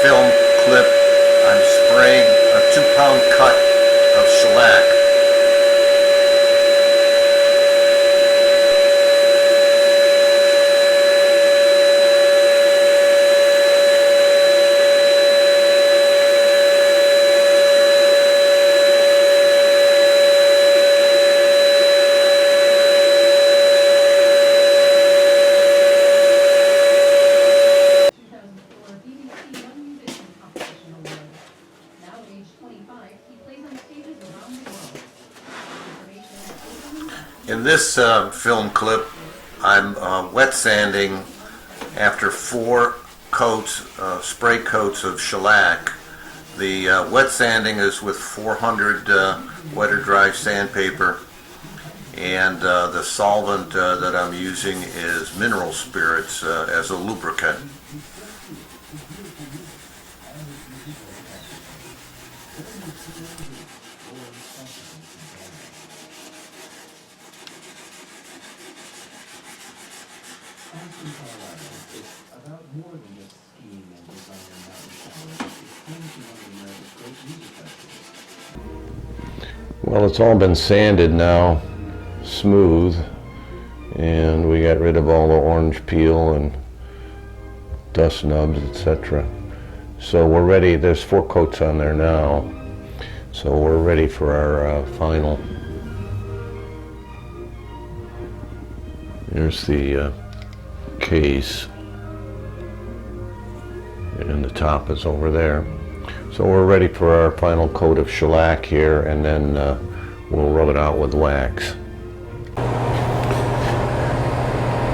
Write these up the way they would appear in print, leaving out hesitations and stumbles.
film clip, I'm spraying a 2-pound cut of shellac. In this film clip, I'm wet sanding after 4 coats, spray coats of shellac. The wet sanding is with 400 wet or dry sandpaper, and the solvent that I'm using is mineral spirits as a lubricant. Well, it's all been sanded now, smooth, and we got rid of all the orange peel and dust nubs, etc. So we're ready. There's 4 coats on there now, so we're ready for our final. Here's the case, and the top is over there. So we're ready for our final coat of shellac here, and then we'll rub it out with wax.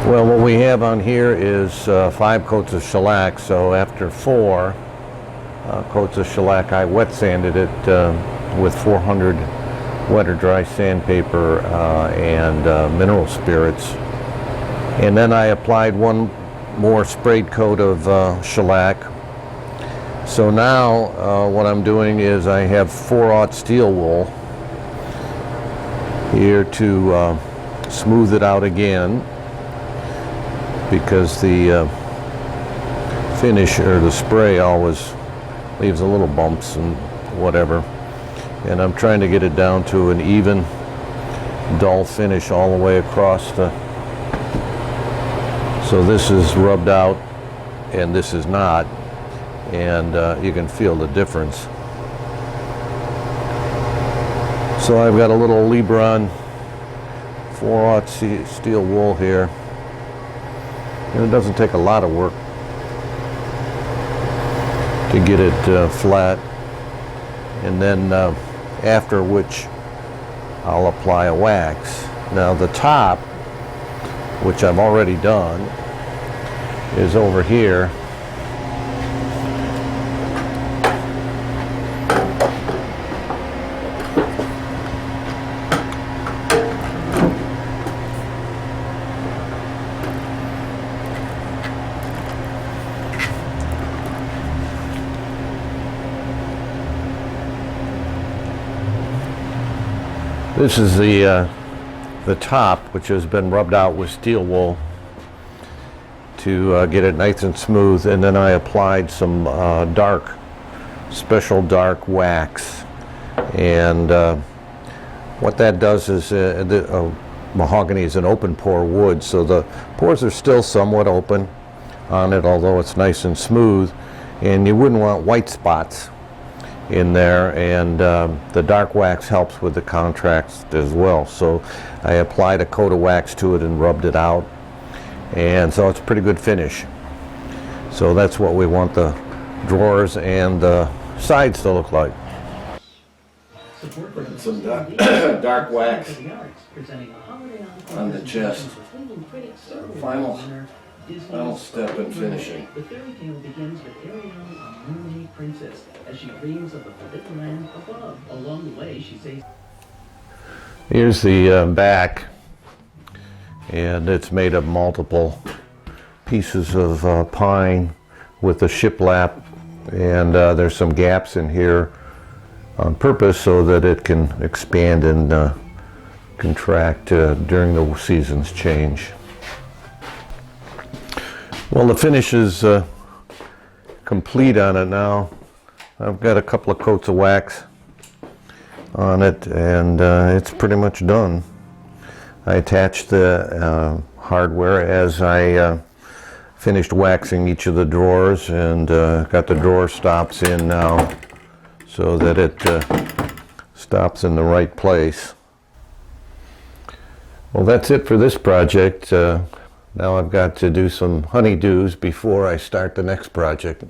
Well, what we have on here is 5 coats of shellac, so after 4 coats of shellac, I wet sanded it with 400 wet or dry sandpaper and mineral spirits. And then I applied 1 more sprayed coat of shellac. So now what I'm doing is I have 4/0 steel wool here to smooth it out again, because the finish or the spray always leaves a little bumps and whatever. And I'm trying to get it down to an even, dull finish all the way across the. So this is rubbed out and this is not, and you can feel the difference. So I've got a little Lebron 4/0 steel wool here, and it doesn't take a lot of work to get it flat, and then after which I'll apply a wax. Now the top, which I've already done, is over here. This is the top, which has been rubbed out with steel wool to get it nice and smooth, and then I applied some special dark wax, and what that does is mahogany is an open pore wood, so the pores are still somewhat open on it, although it's nice and smooth, and you wouldn't want white spots in there, and the dark wax helps with the contrast as well. So I applied a coat of wax to it and rubbed it out, and so it's a pretty good finish. So that's what we want the drawers and the sides to look like. Some dark wax on the chest. Final step in finishing. The fairy tale begins with Ariel, a mermaid princess, as she dreams of the forbidden land above. Along the way, she says. Here's the back, and it's made of multiple pieces of pine with a shiplap, and there's some gaps in here on purpose so that it can expand and contract during the seasons change. Well, the finish is complete on it now. I've got a couple of coats of wax on it, and it's pretty much done. I attached the hardware as I finished waxing each of the drawers, and got the drawer stops in now so that it stops in the right place. Well, that's it for this project. Now I've got to do some honeydews before I start the next project.